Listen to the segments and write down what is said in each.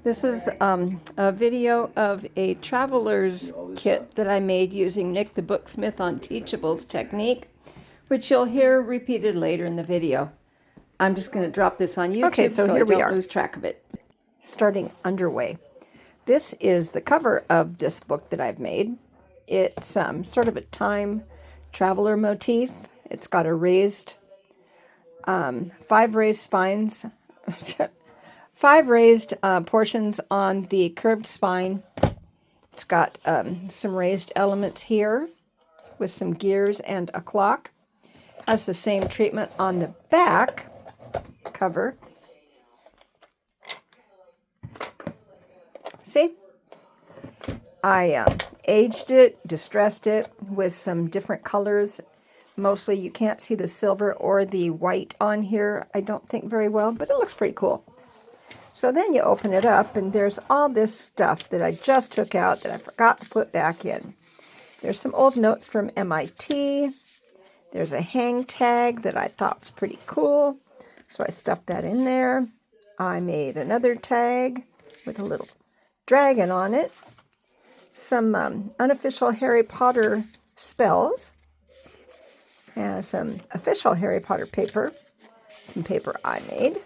This is a video of a traveler's kit that I made using Nick the Booksmith on Teachables technique, which you'll hear repeated later in the video. I'm just going to drop this on YouTube Okay, so so here I we don't are. lose track of it. Starting underway. This is the cover of this book that I've made. It's sort of a time traveler motif. It's got a raised, 5 raised spines, 5 raised portions on the curved spine. It's got some raised elements here with some gears and a clock. Has the same treatment on the back cover. See? I aged it, distressed it with some different colors. Mostly you can't see the silver or the white on here, I don't think very well, but it looks pretty cool. So then you open it up and there's all this stuff that I just took out that I forgot to put back in. There's some old notes from MIT. There's a hang tag that I thought was pretty cool, so I stuffed that in there. I made another tag with a little dragon on it. Some unofficial Harry Potter spells. And some official Harry Potter paper. Some paper I made,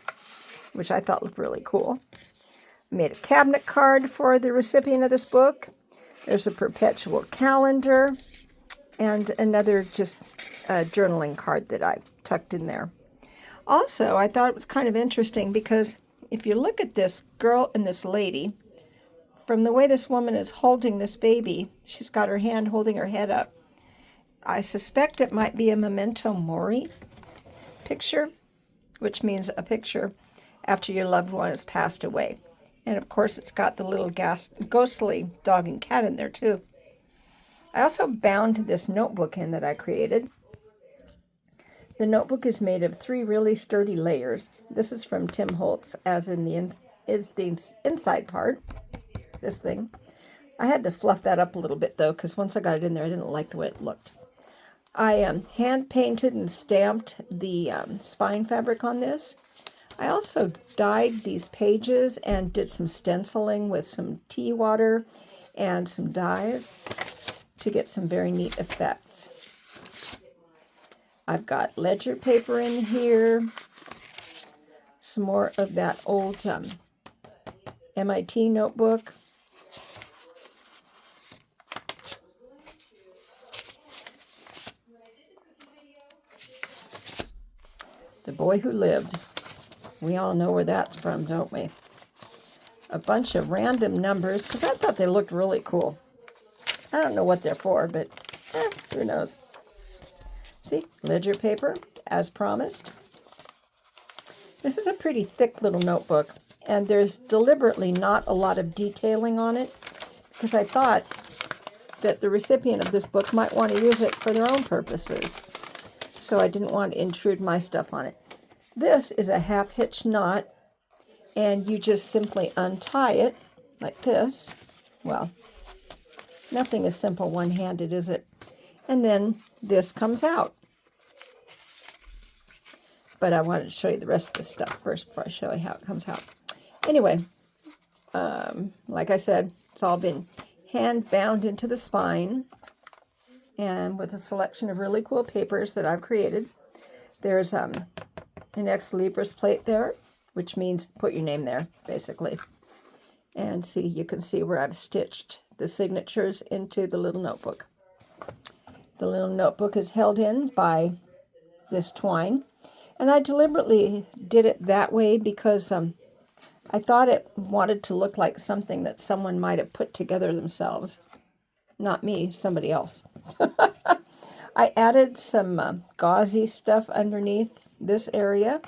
which I thought looked really cool. I made a cabinet card for the recipient of this book. There's a perpetual calendar and another just journaling card that I tucked in there. Also, I thought it was kind of interesting because if you look at this girl and this lady, from the way this woman is holding this baby, she's got her hand holding her head up. I suspect it might be a memento mori picture, which means a picture after your loved one has passed away. And of course, it's got the little ghostly dog and cat in there too. I also bound this notebook in that I created. The notebook is made of 3 really sturdy layers. This is from Tim Holtz, as in the inside part, this thing. I had to fluff that up a little bit though, because once I got it in there, I didn't like the way it looked. I hand painted and stamped the spine fabric on this. I also dyed these pages and did some stenciling with some tea water and some dyes to get some very neat effects. I've got ledger paper in here, some more of that old MIT notebook. The Boy Who Lived. We all know where that's from, don't we? A bunch of random numbers, because I thought they looked really cool. I don't know what they're for, but who knows. See, ledger paper, as promised. This is a pretty thick little notebook, and there's deliberately not a lot of detailing on it, because I thought that the recipient of this book might want to use it for their own purposes. So I didn't want to intrude my stuff on it. This is a half-hitch knot, and you just simply untie it like this. Well, nothing is simple one-handed, is it? And then this comes out. But I wanted to show you the rest of the stuff first before I show you how it comes out. Anyway, like I said, it's all been hand bound into the spine, and with a selection of really cool papers that I've created. There's an Ex Libris plate there, which means put your name there, basically. And see, you can see where I've stitched the signatures into the little notebook. The little notebook is held in by this twine. And I deliberately did it that way because I thought it wanted to look like something that someone might have put together themselves. Not me, somebody else. I added some gauzy stuff underneath this area.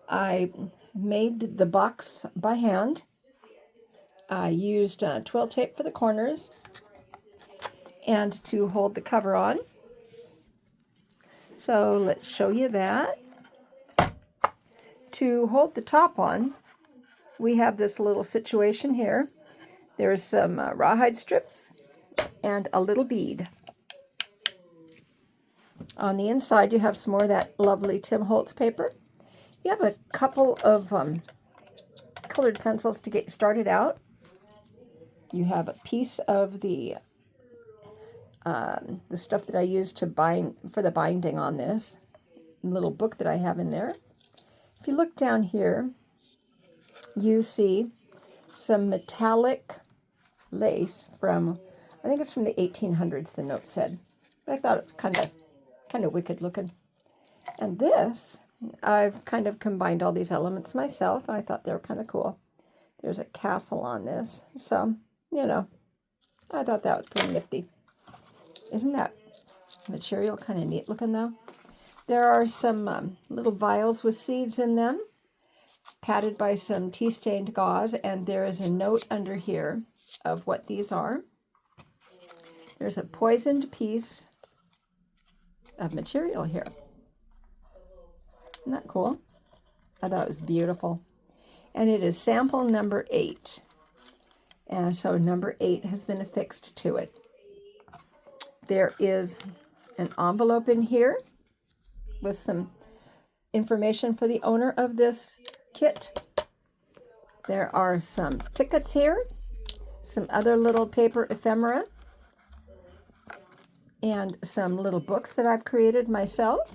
I made the box by hand. I used twill tape for the corners and to hold the cover on. So let's show you that. To hold the top on, we have this little situation here. There's some rawhide strips and a little bead. On the inside, you have some more of that lovely Tim Holtz paper. You have a couple of colored pencils to get started out. You have a piece of the stuff that I use to bind for the binding on this little book that I have in there. If you look down here, you see some metallic lace from, I think it's from the 1800s, the note said. But I thought it was kind of wicked looking. And this, I've kind of combined all these elements myself, and I thought they were kind of cool. There's a castle on this, so, you know, I thought that was pretty nifty. Isn't that material kind of neat looking, though? There are some little vials with seeds in them, padded by some tea-stained gauze, and there is a note under here of what these are. There's a poisoned piece of material here. Isn't that cool? I thought it was beautiful. And it is sample number 8. And so number 8 has been affixed to it. There is an envelope in here with some information for the owner of this kit. There are some tickets here, some other little paper ephemera, and some little books that I've created myself.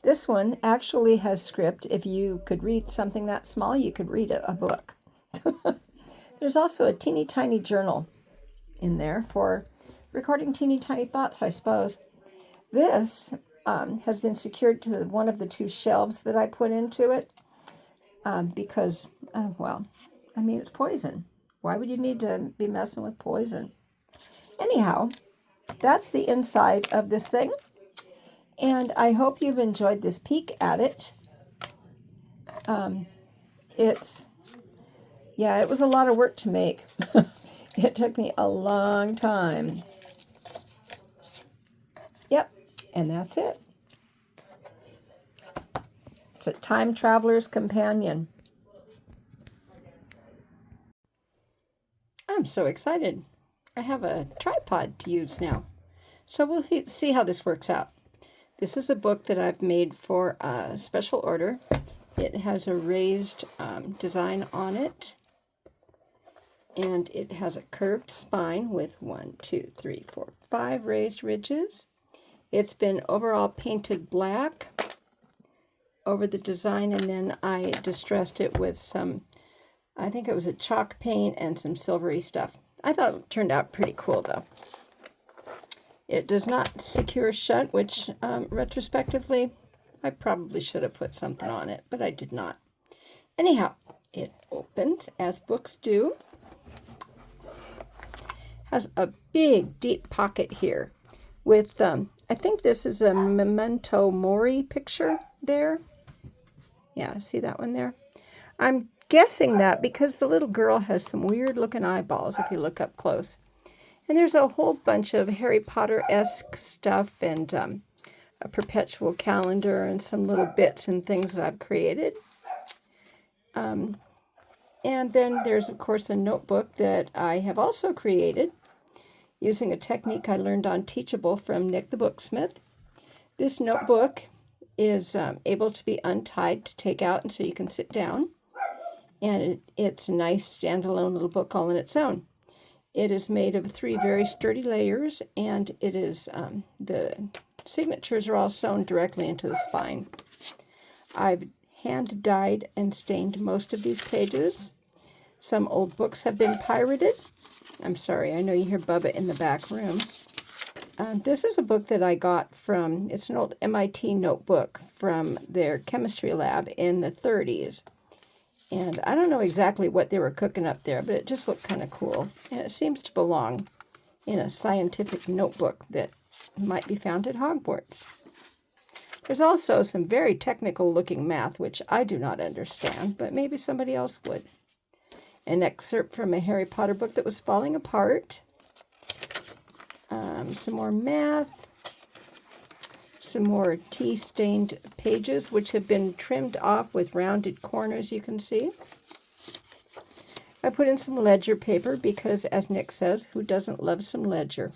This one actually has script. If you could read something that small, you could read a book. There's also a teeny tiny journal in there for recording teeny tiny thoughts, I suppose. This has been secured to one of the 2 shelves that I put into it because, well, I mean, it's poison. Why would you need to be messing with poison? Anyhow, that's the inside of this thing. And I hope you've enjoyed this peek at it. It was a lot of work to make. It took me a long time. Yep, and that's it. It's a time traveler's companion. I'm so excited. I have a tripod to use now. So we'll see how this works out. This is a book that I've made for a special order. It has a raised design on it. And it has a curved spine with 5 raised ridges. It's been overall painted black over the design, and then I distressed it with some, I think it was a chalk paint and some silvery stuff. I thought it turned out pretty cool, though. It does not secure shut, which retrospectively, I probably should have put something on it, but I did not. Anyhow, it opens as books do. Has a big, deep pocket here with, I think this is a Memento Mori picture there. Yeah, see that one there? I'm guessing that because the little girl has some weird-looking eyeballs if you look up close. And there's a whole bunch of Harry Potter-esque stuff and a perpetual calendar and some little bits and things that I've created. And then there's, of course, a notebook that I have also created using a technique I learned on Teachable from Nick the Booksmith. This notebook is able to be untied to take out, and so you can sit down. And it's a nice standalone little book all on its own. It is made of 3 very sturdy layers, and it is the signatures are all sewn directly into the spine. I've hand dyed and stained most of these pages. Some old books have been pirated. I'm sorry, I know you hear Bubba in the back room. This is a book that I got from, it's an old MIT notebook from their chemistry lab in the 30s. And I don't know exactly what they were cooking up there, but it just looked kind of cool. And it seems to belong in a scientific notebook that might be found at Hogwarts. There's also some very technical looking math, which I do not understand, but maybe somebody else would. An excerpt from a Harry Potter book that was falling apart. Some more math. Some more tea-stained pages, which have been trimmed off with rounded corners, you can see. I put in some ledger paper because, as Nick says, who doesn't love some ledger?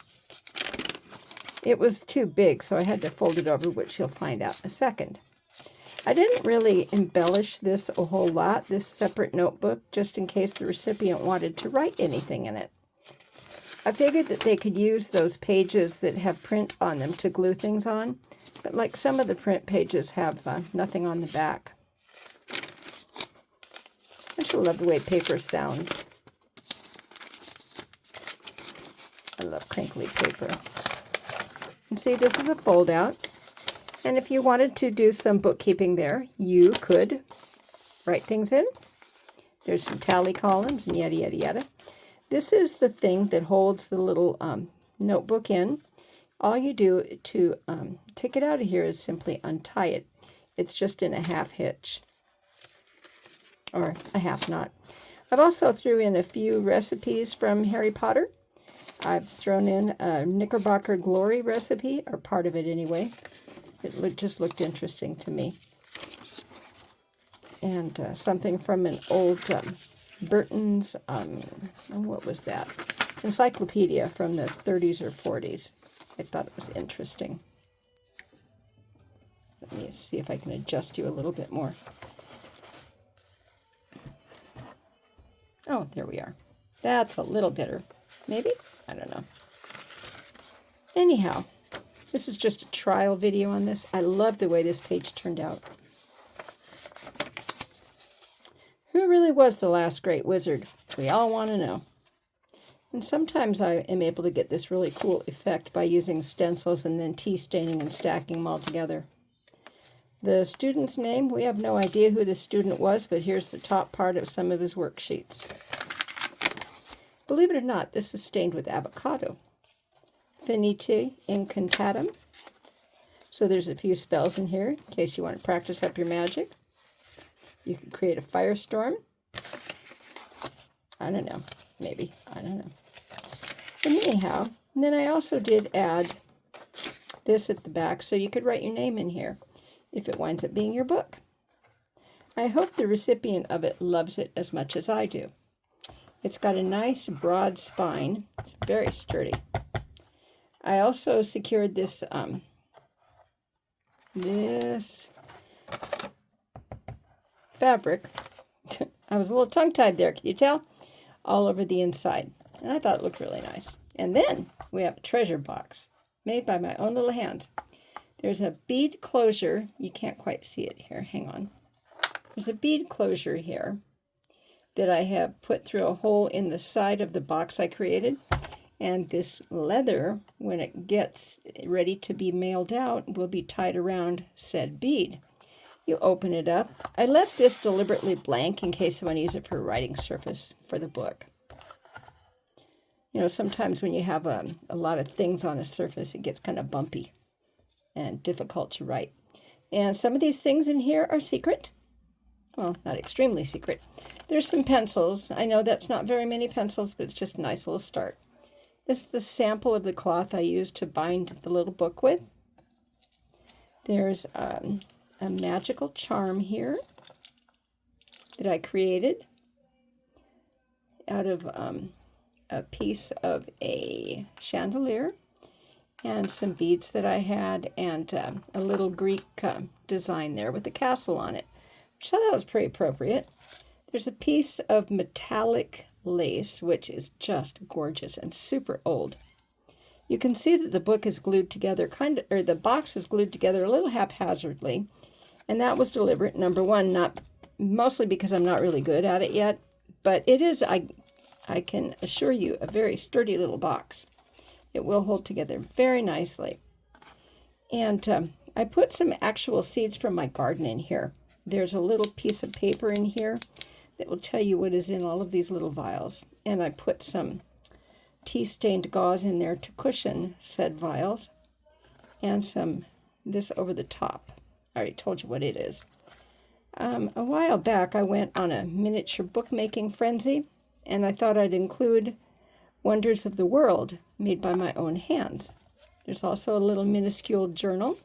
It was too big, so I had to fold it over, which you'll find out in a second. I didn't really embellish this a whole lot, this separate notebook, just in case the recipient wanted to write anything in it. I figured that they could use those pages that have print on them to glue things on, but like some of the print pages have nothing on the back. I just love the way paper sounds. I love crinkly paper. And see, this is a fold out. And if you wanted to do some bookkeeping there, you could write things in. There's some tally columns and yada, yada, yada. This is the thing that holds the little notebook in. All you do to take it out of here is simply untie it. It's just in a half hitch, or a half knot. I've also threw in a few recipes from Harry Potter. I've thrown in a Knickerbocker Glory recipe, or part of it anyway. It just looked interesting to me. And something from an old Burton's, what was that? Encyclopedia from the 30s or 40s. I thought it was interesting. Let me see if I can adjust you a little bit more. Oh, there we are. That's a little better. Maybe? I don't know. Anyhow, this is just a trial video on this. I love the way this page turned out. Who really was the last great wizard? We all want to know. And sometimes I am able to get this really cool effect by using stencils and then tea staining and stacking them all together. The student's name, we have no idea who the student was, but here's the top part of some of his worksheets. Believe it or not, this is stained with avocado. Finite incantatem. So there's a few spells in here in case you want to practice up your magic. You could create a firestorm. I don't know. Maybe. I don't know. But anyhow, and then I also did add this at the back so you could write your name in here if it winds up being your book. I hope the recipient of it loves it as much as I do. It's got a nice broad spine. It's very sturdy. I also secured this this fabric. I was a little tongue-tied there, can you tell? All over the inside. And I thought it looked really nice. And then we have a treasure box made by my own little hands. There's a bead closure. You can't quite see it here. Hang on. There's a bead closure here that I have put through a hole in the side of the box I created. And this leather, when it gets ready to be mailed out, will be tied around said bead. You open it up. I left this deliberately blank in case I want to use it for a writing surface for the book. You know, sometimes when you have a lot of things on a surface, it gets kind of bumpy and difficult to write. And some of these things in here are secret. Well, not extremely secret. There's some pencils. I know that's not very many pencils, but it's just a nice little start. This is the sample of the cloth I used to bind the little book with. There's a magical charm here that I created out of a piece of a chandelier and some beads that I had and a little Greek design there with a castle on it, which I thought was pretty appropriate. There's a piece of metallic lace, which is just gorgeous and super old. You can see that the book is glued together, the box is glued together a little haphazardly, and that was deliberate. Number one, not mostly because I'm not really good at it yet, but it is, I can assure you, a very sturdy little box. It will hold together very nicely. And I put some actual seeds from my garden in here. There's a little piece of paper in here that will tell you what is in all of these little vials. And I put some tea-stained gauze in there to cushion said vials. And this over the top. I already told you what it is. A while back, I went on a miniature bookmaking frenzy, and I thought I'd include Wonders of the World made by my own hands. There's also a little minuscule journal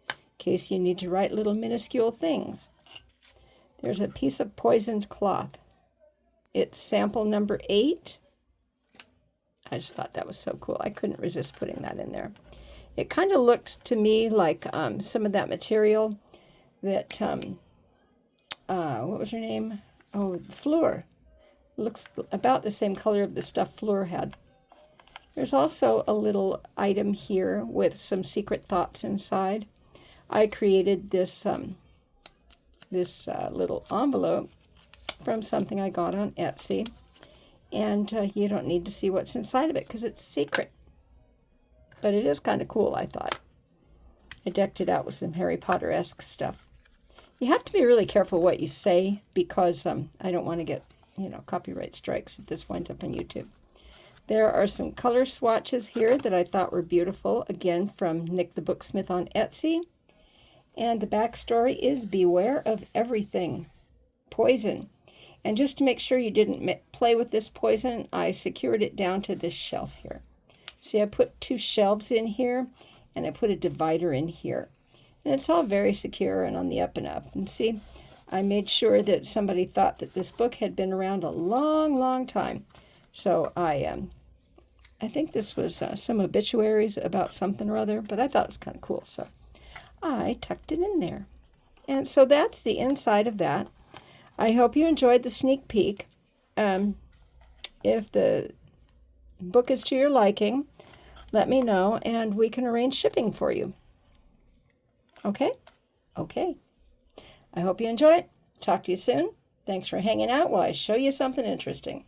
in case you need to write little minuscule things. There's a piece of poisoned cloth. It's sample number 8. I just thought that was so cool. I couldn't resist putting that in there. It kind of looked to me like some of that material that, what was her name? Oh, Fleur. Looks about the same color of the stuff Fleur had. There's also a little item here with some secret thoughts inside. I created this little envelope from something I got on Etsy. And you don't need to see what's inside of it because it's secret. But it is kind of cool, I thought. I decked it out with some Harry Potter-esque stuff. You have to be really careful what you say because I don't want to get, copyright strikes if this winds up on YouTube. There are some color swatches here that I thought were beautiful, again from Nick the Booksmith on Etsy. And the backstory is beware of everything. Poison. And just to make sure you didn't play with this poison, I secured it down to this shelf here. See, I put 2 shelves in here, and I put a divider in here. And it's all very secure and on the up and up. And see, I made sure that somebody thought that this book had been around a long, long time. So I think this was some obituaries about something or other, but I thought it was kind of cool, so I tucked it in there. And so that's the inside of that. I hope you enjoyed the sneak peek. If the book is to your liking, let me know, and we can arrange shipping for you. Okay? Okay. I hope you enjoy it. Talk to you soon. Thanks for hanging out while I show you something interesting.